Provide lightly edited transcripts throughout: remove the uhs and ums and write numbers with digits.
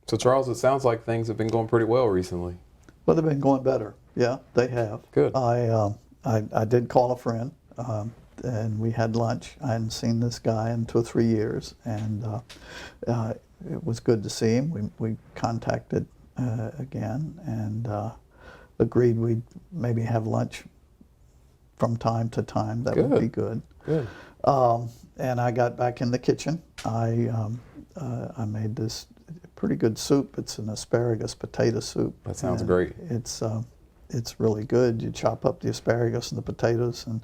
So Charles, it sounds like things have been going pretty well recently. Well, they've been going better. Yeah, they have. Good. I did call a friend, and we had lunch. I hadn't seen this guy in 2 or 3 years, and it was good to see him. We contacted again and agreed we'd maybe have lunch from time to time. That would be good. Good. And I got back in the kitchen. I made this pretty good soup. It's an asparagus potato soup. That sounds and great. It's really good. You chop up the asparagus and the potatoes and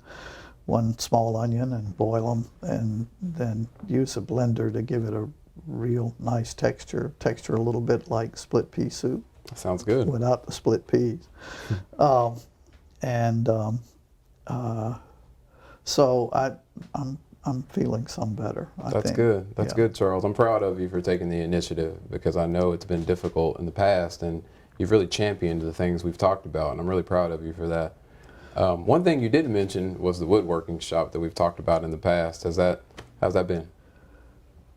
1 small onion and boil them, and then use a blender to give it a real nice texture a little bit like split pea soup. That sounds good. Without the split peas. So I'm feeling some better, I That's think. good. That's Yeah. good, Charles. I'm proud of you for taking the initiative, because I know it's been difficult in the past, and you've really championed the things we've talked about, and I'm really proud of you for that. One thing you did mention was the woodworking shop that we've talked about in the past. How's that been?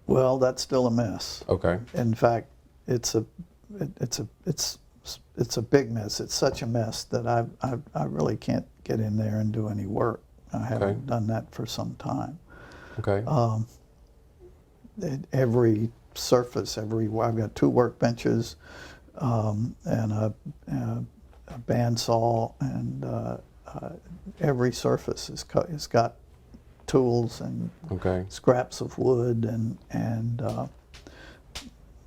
Well, that's still a mess. Okay. In fact, it's a big mess. It's such a mess that I really can't get in there and do any work. I haven't done that for some time. Okay. Every surface, I've got 2 workbenches and a bandsaw, and every surface has got tools and scraps of wood and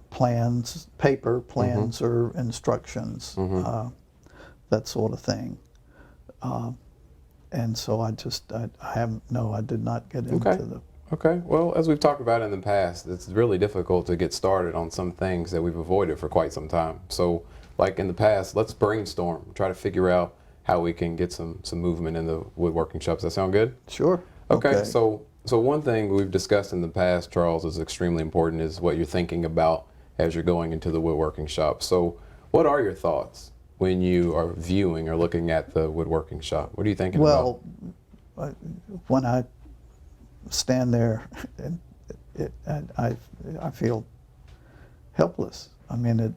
plans, paper plans or instructions, that sort of thing. And so I did not get into the... Okay, well, as we've talked about in the past, it's really difficult to get started on some things that we've avoided for quite some time. So, like in the past, let's brainstorm, try to figure out how we can get some movement in the woodworking shops. Does that sound good? Sure. Okay. So one thing we've discussed in the past, Charles, is extremely important, is what you're thinking about as you're going into the woodworking shop. So what are your thoughts when you are viewing or looking at the woodworking shop? What are you thinking about? Well, when I stand there, I feel helpless. I mean,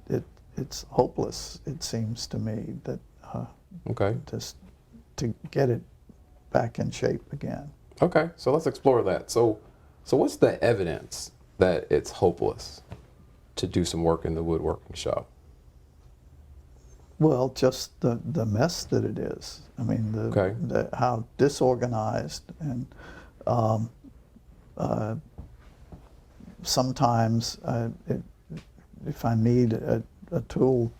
it's hopeless, it seems to me, that just to get it back in shape again. Okay, so let's explore that. So what's the evidence that it's hopeless to do some work in the woodworking shop? Well, just the mess that it is. I mean, how disorganized, and sometimes if I need a tool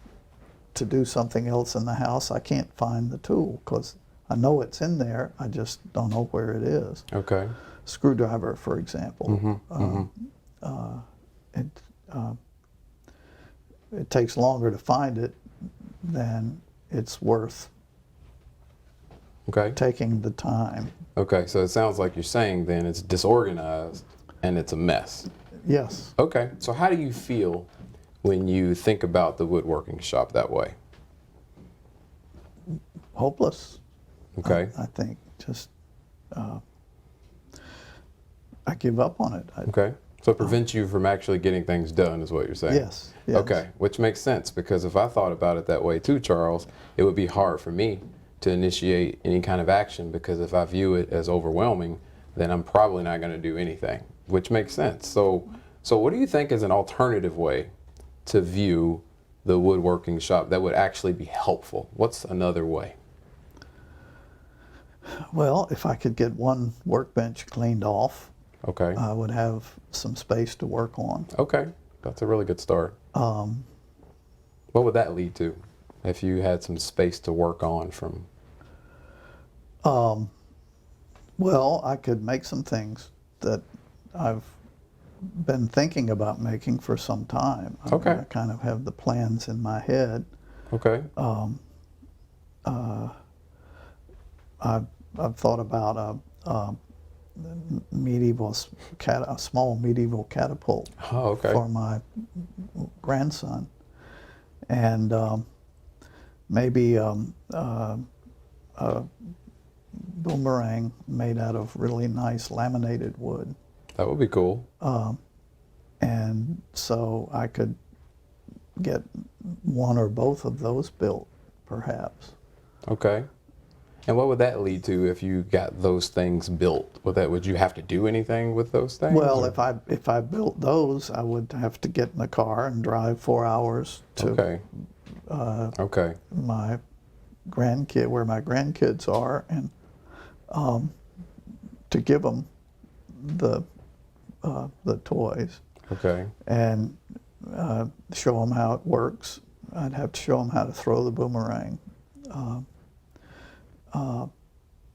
to do something else in the house, I can't find the tool because I know it's in there. I just don't know where it is. Okay. Screwdriver, for example. It takes longer to find it than it's worth taking the time. Okay, so it sounds like you're saying then it's disorganized and it's a mess. Yes. Okay, so how do you feel when you think about the woodworking shop that way? Hopeless. Okay. I think just I give up on it. Okay. So it prevents you from actually getting things done, is what you're saying? Yes. Yes. Okay, which makes sense, because if I thought about it that way too, Charles, it would be hard for me to initiate any kind of action, because if I view it as overwhelming, then I'm probably not going to do anything, which makes sense. So what do you think is an alternative way to view the woodworking shop that would actually be helpful? What's another way? Well, if I could get 1 workbench cleaned off, Okay. I would have some space to work on. Okay, that's a really good start. What would that lead to if you had some space to work on from? Well, I could make some things that I've been thinking about making for some time. I mean, I kind of have the plans in my head. Okay. I've thought about a small medieval catapult for my grandson, and maybe a boomerang made out of really nice laminated wood. That would be cool. And so I could get one or both of those built, perhaps. Okay. And what would that lead to if you got those things built? Would you have to do anything with those things? Well, or- if I built those, I would have to get in the car and drive 4 hours to Okay. Okay. my where my grandkids are, and to give them the toys Okay. and show them how it works. I'd have to show them how to throw the boomerang,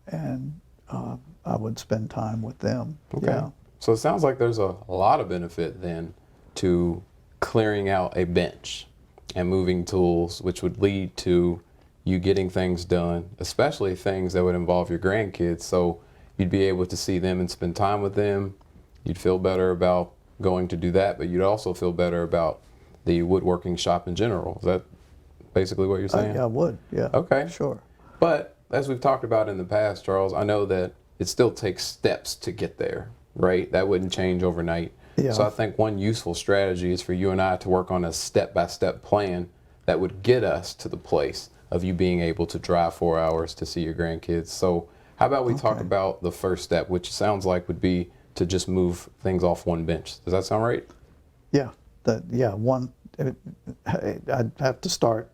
and I would spend time with them. Okay. Yeah. So it sounds like there's a lot of benefit then to clearing out a bench and moving tools, which would lead to you getting things done, especially things that would involve your grandkids. So you'd be able to see them and spend time with them. You'd feel better about going to do that, but you'd also feel better about the woodworking shop in general. Is that basically what you're saying? Yeah, I would. Yeah. Okay. Sure. But as we've talked about in the past, Charles, I know that it still takes steps to get there, right? That wouldn't change overnight. Yeah. So I think one useful strategy is for you and I to work on a step-by-step plan that would get us to the place of you being able to drive 4 hours to see your grandkids. So how about we talk Okay. about the first step, which sounds like would be to just move things off one bench. Does that sound right? Yeah. I'd have to start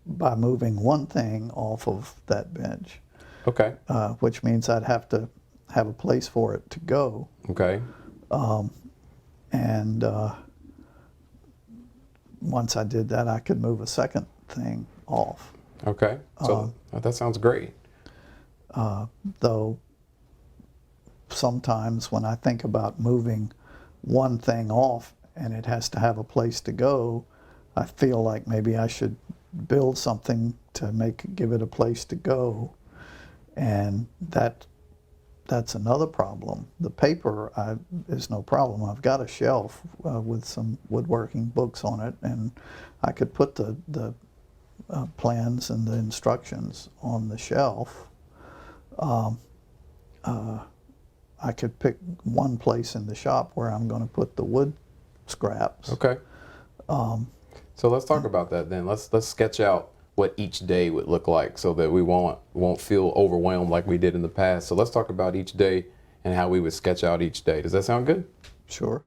by moving one thing off of that bench, Okay. which means I'd have to have a place for it to go. Okay. And once I did that, I could move a second thing off. Okay. So that sounds great. Though sometimes when I think about moving one thing off and it has to have a place to go, I feel like maybe I should build something to give it a place to go. And that's another problem. The paper is no problem. I've got a shelf with some woodworking books on it, and I could put the plans and the instructions on the shelf. I could pick one place in the shop where I'm going to put the wood scraps. Okay. So let's talk about that then. Let's sketch out what each day would look like so that we won't feel overwhelmed like we did in the past. So let's talk about each day and how we would sketch out each day. Does that sound good? Sure.